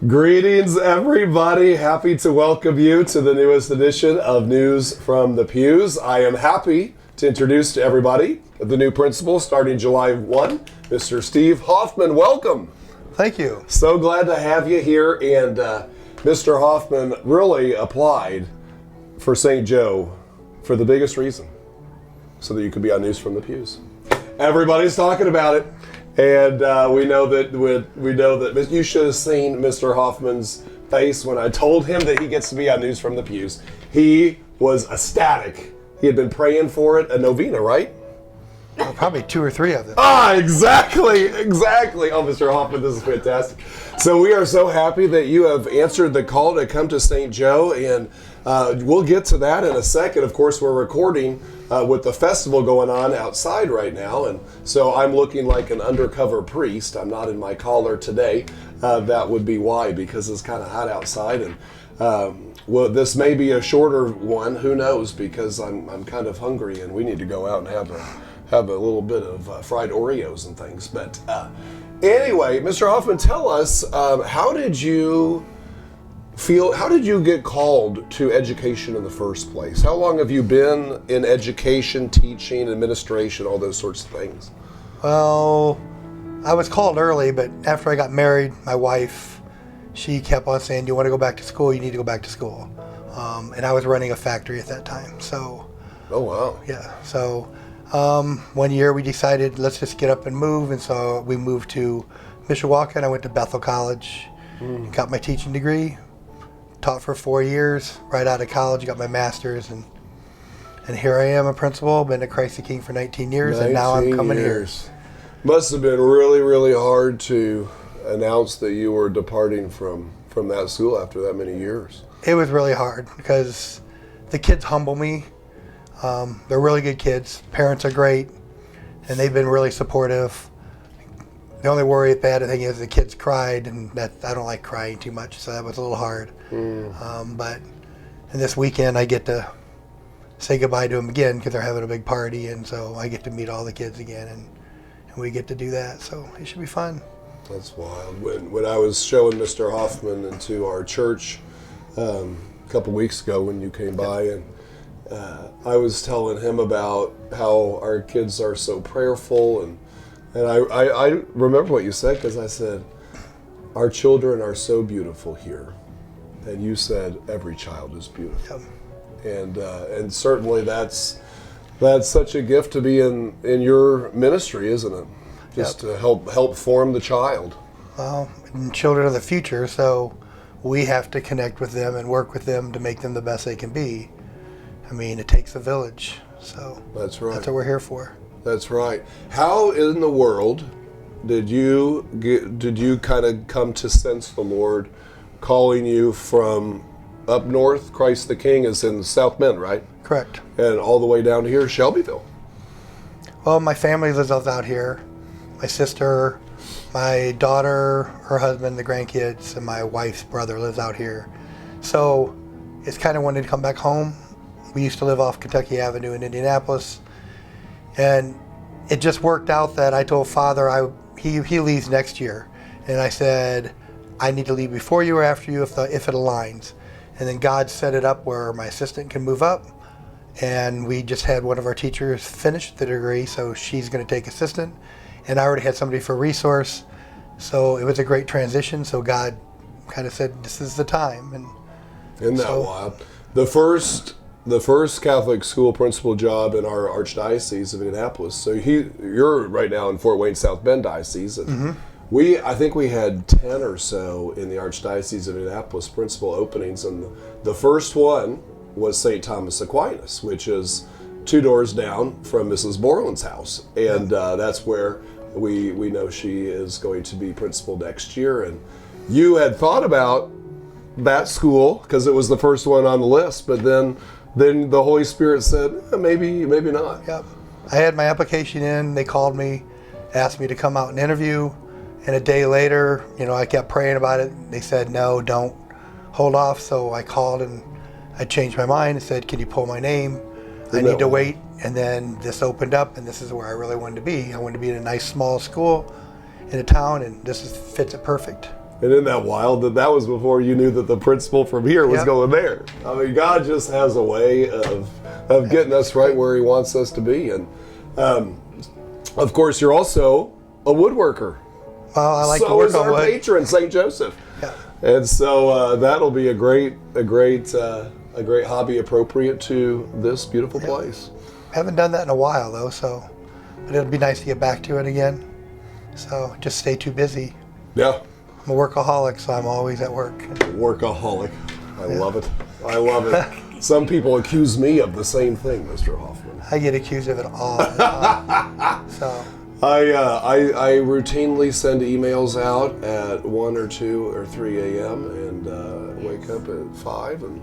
Greetings, everybody. Happy to welcome you to the newest edition of News from the Pews. I am happy to introduce to everybody the new principal starting July 1, Mr. Steve Hoffman. Welcome. Thank you. So glad to have you here. And Mr. Hoffman really applied for St. Joe for the biggest reason, so that you could be on News from the Pews. Everybody's talking about it. And we know that you should have seen Mr. Hoffman's face when I told him that he gets to be on News from the Pews. He was ecstatic. He had been praying for it, a novena, right? Well, probably 2 or 3 of them. Exactly. Oh, Mr. Hoffman, this is fantastic. So we are so happy that you have answered the call to come to St. Joe, and we'll get to that in a second. Of course, we're recording with the festival going on outside right now, and so I'm looking like an undercover priest. I'm not in my collar today. That would be why, because it's kind of hot outside, and well, this may be a shorter one. Who knows? Because I'm kind of hungry, and we need to go out and have a little bit of fried Oreos and things. But anyway, Mr. Hoffman, tell us, how did you get called to education in the first place? How long have you been in education, teaching, administration, all those sorts of things? Well, I was called early, but after I got married, my wife, she kept on saying, "You want to go back to school? You need to go back to school." And I was running a factory at that time. So. Oh, wow. Yeah. So one year we decided, let's just get up and move. And so we moved to Mishawaka, and I went to Bethel College, got my teaching degree. Taught for 4 years, right out of college, got my master's, and here I am, a principal. Been at Christ the King for 19 years, and now I'm coming here. Must have been really, really hard to announce that you were departing from that school after that many years. It was really hard because the kids humble me. They're really good kids. Parents are great, and they've been really supportive. The only bad thing is the kids cried, and that I don't like crying too much, so that was a little hard. But and this weekend I get to say goodbye to them again because they're having a big party, and so I get to meet all the kids again, and we get to do that. So it should be fun. That's wild. When I was showing Mr. Hoffman into our church a couple weeks ago when you came by, and I was telling him about how our kids are so prayerful, and I remember what you said, because I said, our children are so beautiful here. And you said, every child is beautiful. Yep. And certainly that's such a gift to be in your ministry, isn't it? Just to help form the child. Well, children are the future, so we have to connect with them and work with them to make them the best they can be. I mean, it takes a village, so that's right. That's what we're here for. That's right. How in the world did you kind of come to sense the Lord calling you from up north? Christ the King is in South Bend, right? Correct. And all the way down to here, Shelbyville. Well, my family lives out here. My sister, my daughter, her husband, the grandkids, and my wife's brother lives out here. So it's kind of wanted to come back home. We used to live off Kentucky Avenue in Indianapolis. And it just worked out that I told Father he leaves next year, and I said I need to leave before you or after you if it aligns. And then God set it up where my assistant can move up, and we just had one of our teachers finish the degree, so she's going to take assistant, and I already had somebody for resource, so it was a great transition. So God kind of said, "This is the time." And isn't that wild? The first Catholic school principal job in our Archdiocese of Indianapolis. So you're right now in Fort Wayne South Bend Diocese. And I think we had 10 or so in the Archdiocese of Indianapolis principal openings, and the first one was St. Thomas Aquinas, which is 2 doors down from Mrs. Borland's house, and that's where we know she is going to be principal next year. And you had thought about that school because it was the first one on the list, but then the Holy Spirit said, maybe not. Yep. I had my application in. They called me, asked me to come out and interview. And a day later, I kept praying about it. They said, no, don't, hold off. So I called and I changed my mind and said, can you pull my name? I need to wait. And then this opened up, and this is where I really wanted to be. I wanted to be in a nice small school in a town, and this fits it perfect. And isn't that wild that was before you knew that the principal from here was Yep. going there? I mean, God just has a way of getting us right where He wants us to be. And of course, you're also a woodworker. Well, I like so to work is on our wood. patron, St. Joseph. Yeah. And so that'll be a great hobby appropriate to this beautiful place. Haven't done that in a while though, so but it'll be nice to get back to it again. So just stay too busy. Yeah. I'm a workaholic, so I'm always at work. Workaholic. I love it. I love it. Some people accuse me of the same thing, Mr. Hoffman. I get accused of it all the time. So I routinely send emails out at 1 or 2 or 3 a.m. and wake up at 5 and,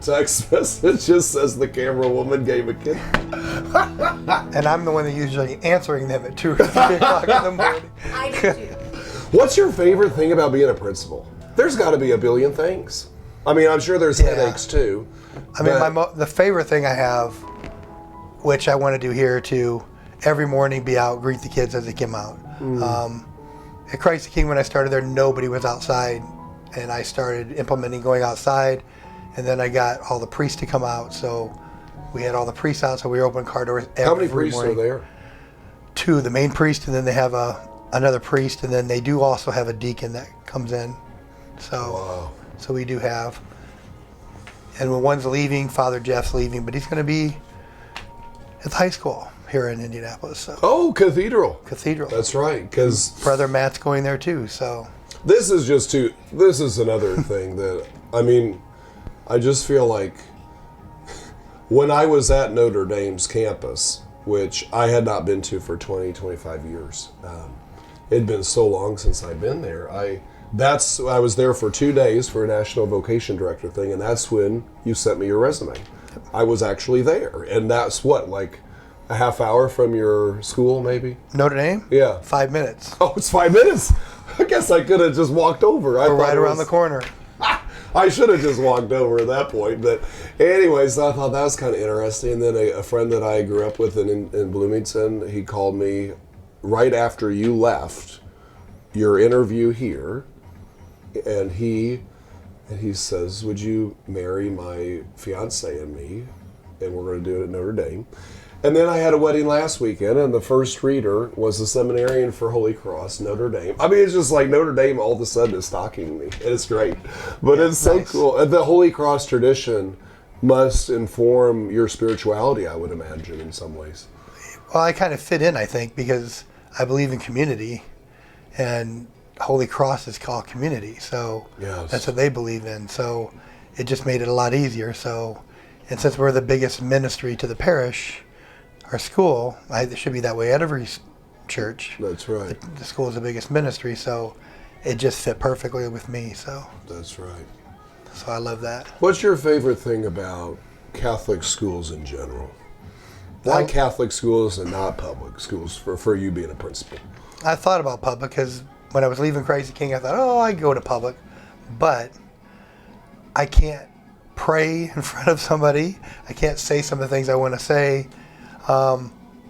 text messages says the camera woman gave a kid. and I'm the one that usually answering them at 2 or 3 o'clock in the morning. I do too. What's your favorite thing about being a principal? There's got to be a billion things. I mean, I'm sure there's headaches too. I mean, the favorite thing I have, which I want to do here too, every morning be out, greet the kids as they come out. At Christ the King, when I started there, nobody was outside, and I started implementing going outside, and then I got all the priests to come out, so we had all the priests out, so we were opening car doors every How many priests morning. are there? 2, the main priest, and then they have another priest, and then they do also have a deacon that comes in. So, so we do have. And when one's leaving, Father Jeff's leaving, but he's going to be at the high school here in Indianapolis. So. Oh, Cathedral. Cathedral. That's right, because Brother Matt's going there too. So this is another thing that, I mean, I just feel like when I was at Notre Dame's campus, which I had not been to for 20, 25 years, it had been so long since I'd been there. I was there for 2 days for a National Vocation Director thing, and that's when you sent me your resume. I was actually there, and that's like a half hour from your school, maybe? Notre Dame? Yeah. 5 minutes. Oh, it's 5 minutes. I guess I could have just walked over. We're right around the corner. I should have just walked over at that point. But anyways, I thought that was kind of interesting. And then a friend that I grew up with in Bloomington, he called me right after you left your interview here. And he says, would you marry my fiance and me? And we're going to do it at Notre Dame. And then I had a wedding last weekend, and the first reader was a seminarian for Holy Cross, Notre Dame. I mean, it's just like Notre Dame all of a sudden is stalking me, and it's great. But it's so cool. And the Holy Cross tradition must inform your spirituality, I would imagine, in some ways. Well, I kind of fit in, I think, because I believe in community, and Holy Cross is called community. So that's what they believe in. So it just made it a lot easier. So, and since we're the biggest ministry to the parish, our school, it should be that way at every church. That's right. The school is the biggest ministry, so it just fit perfectly with me. So that's right. So I love that. What's your favorite thing about Catholic schools in general? Why Catholic schools and not public schools for you being a principal? I thought about public because when I was leaving Christ the King, I thought, I could go to public, but I can't pray in front of somebody. I can't say some of the things I want to say.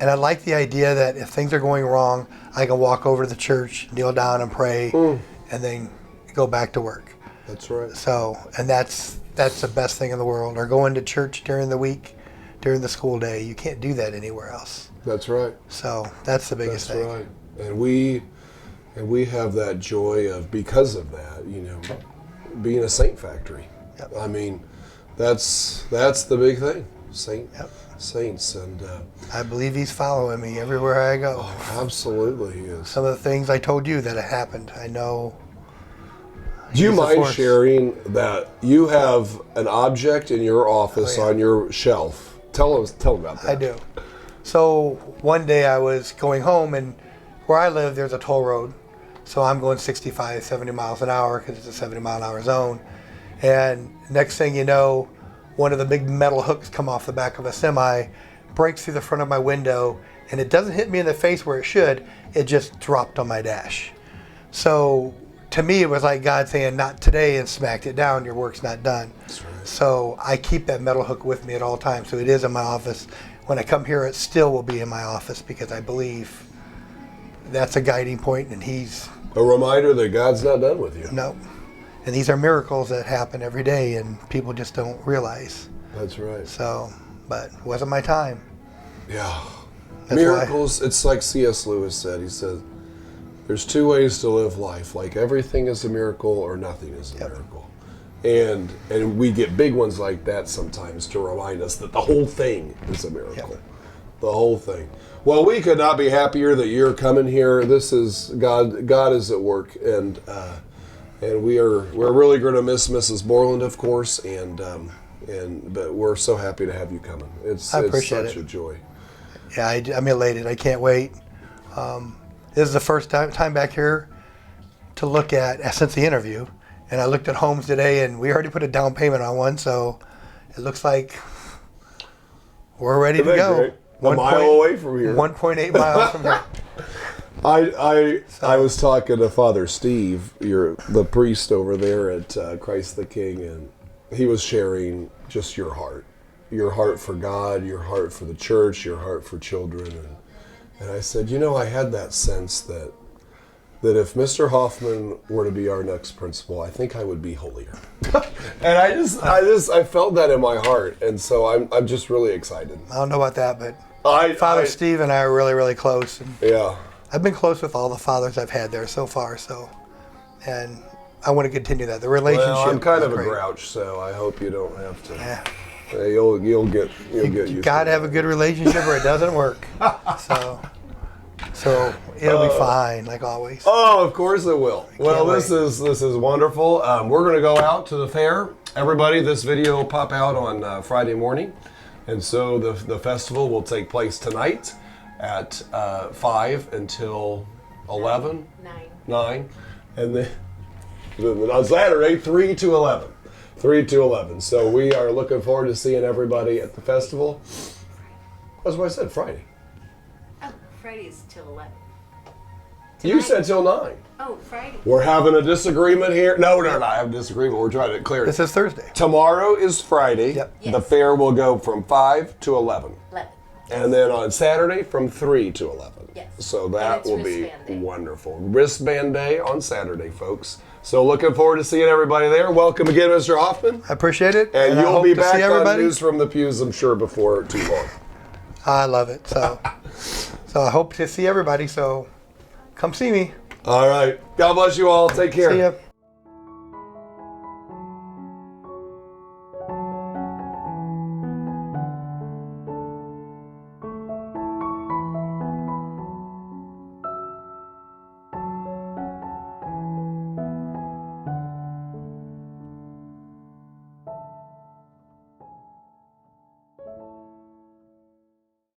And I like the idea that if things are going wrong, I can walk over to the church, kneel down and pray, and then go back to work. That's right. So, and that's the best thing in the world. Or going to church during the week, during the school day. You can't do that anywhere else. That's right. So that's the biggest thing. That's right. And we have that joy of, because of that, being a saint factory. Yep. I mean, that's the big thing. Saints, and I believe he's following me everywhere I go. Oh, absolutely, he is. Some of the things I told you that have happened, I know. Do you mind sharing that you have an object in your office on your shelf? Tell them about that. I do. So one day I was going home, and where I live, there's a toll road. So I'm going 65, 70 miles an hour because it's a 70-mile-an-hour zone. And next thing you know, one of the big metal hooks come off the back of a semi, breaks through the front of my window, and it doesn't hit me in the face where it should. It just dropped on my dash. So to me, it was like God saying, not today, and smacked it down. Your work's not done. That's right. So I keep that metal hook with me at all times. So it is in my office. When I come here, it still will be in my office because I believe that's a guiding point, and he's A reminder that God's not done with you. No. And these are miracles that happen every day, and people just don't realize. That's right. So, but it wasn't my time. Yeah. That's Miracles, it's like C.S. Lewis said. He said, there's two ways to live life. Like everything is a miracle or nothing is a miracle. And we get big ones like that sometimes to remind us that the whole thing is a miracle. Yep. The whole thing. Well, we could not be happier that you're coming here. This is God. God is at work, and we're really going to miss Mrs. Borland, of course, but we're so happy to have you coming. It's such a joy. Yeah, I'm elated. I can't wait. This is the first time back here to look at since the interview, and I looked at homes today, and we already put a down payment on one, so it looks like we're ready to go. Great? A mile away from here. 1.8 miles from here. I was talking to Father Steve, the priest over there at Christ the King, and he was sharing just your heart for God, your heart for the church, your heart for children, and I said, I had that sense that if Mr. Hoffman were to be our next principal, I think I would be holier. And I felt that in my heart, and so I'm just really excited. I don't know about that, but Father Steve and I are really, really close. And yeah. I've been close with all the fathers I've had there so far, and I want to continue that. The relationship. Well, I'm kind of great. a grouch, so I hope you don't have to. Yeah. You'll get used to it. You gotta have a good relationship or it doesn't work. So it'll be fine, like always. Oh, of course it will. Well, this is wonderful. We're going to go out to the fair. Everybody, this video will pop out on Friday morning. And so the festival will take place tonight at 5 until 11? 9. And then on Saturday, 3 to 11. 3 to 11. So we are looking forward to seeing everybody at the festival. That's what I said, Friday. Oh, Friday's till 11. You said till 9. Oh, Friday. We're having a disagreement here. No, we're not having a disagreement. We're trying to clear it. This is Thursday. Tomorrow is Friday. Yep. Yes. The fair will go from 5 to 11. 11. And then on Saturday from 3 to 11. Yes. So that will be wristband day. wonderful. Wristband day on Saturday, folks. So looking forward to seeing everybody there. Welcome again, Mr. Hoffman. I appreciate it. And I you'll hope be to back see on everybody. News from the Pews, I'm sure, before too long. I love it. So I hope to see everybody. So come see me. All right. God bless you all. Take care. See ya.